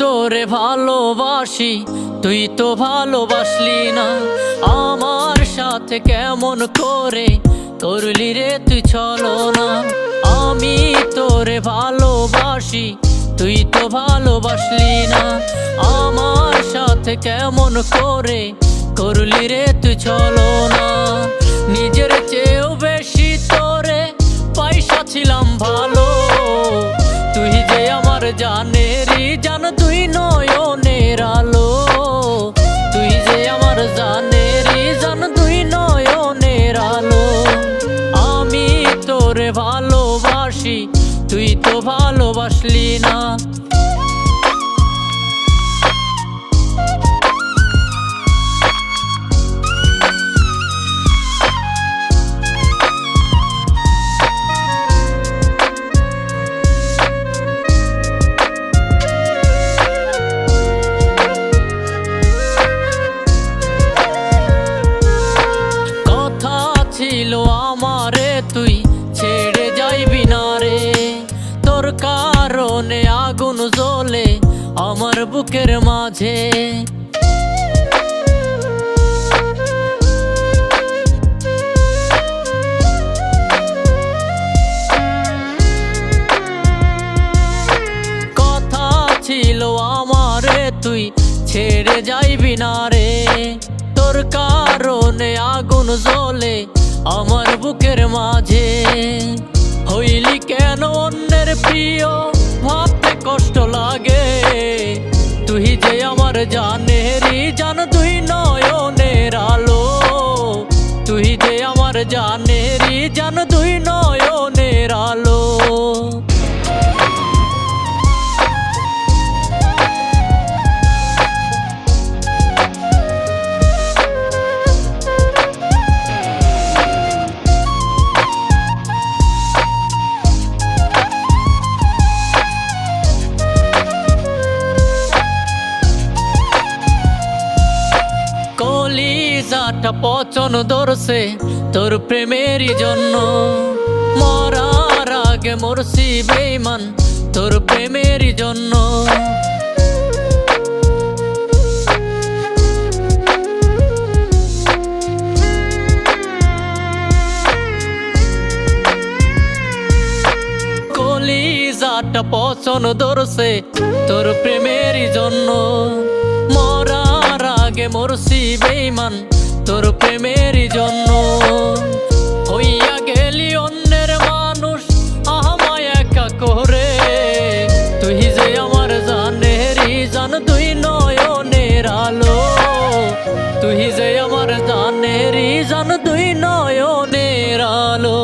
তোরে ভালোবাসি, তুই তো ভালোবাসলি না। আমার সাথে কেমন করে করলি রে তুই ছলনা। আমি তোরে ভালোবাসি, তুই তো ভালোবাসলি না। আমার সাথে কেমন করে করলি রে তুই ছলনা। নিজের চেয়েও বেশি তোরে পয়সা ছিলাম ভালো। তুই যে আমার জানেরই জান, তুই নয়নের আলো। তুই যে আমার জানেরই জান, তুই নয়নের আলো। আমি তোরে ভালোবাসি, তুই তো ভালোবাসলি না। ছিল আমারে তুই ছেড়ে যাইবি না রে। তোর কারণে আগুন জ্বলে আমার বুকের মাঝে। কথা ছিল আমারে তুই ছেড়ে যাইবি না রে। তোর কারণে আগুন জ্বলে আমার বুকের মাঝে। হইলি কেন অন্যের প্রিয়, ভাবতে কষ্ট লাগে। তুই যে আমার জানেরই জান, তুই নয়নের আলো। তুই যে আমার জানেরই জান, তুই নয়নের আলো। কলিজাটা পচন ধরছে তোর প্রেমেরই জন্য। মরার আগে মরছি বেঈমান তোর প্রেমেরই জন্য। কলিজাটা পচন ধরছে তোর প্রেমেরই জন্য। মরার আগে মরছি বেঈমান তোর প্রেমেরই জন্য। হইয়া গেলি অন্যের মানুষ আমায় একা করে। তুই যে আমার জানেরই জান, তুই নয়নের আলো। তুই যে আমার জানেরই জান, তুই নয়নের আলো।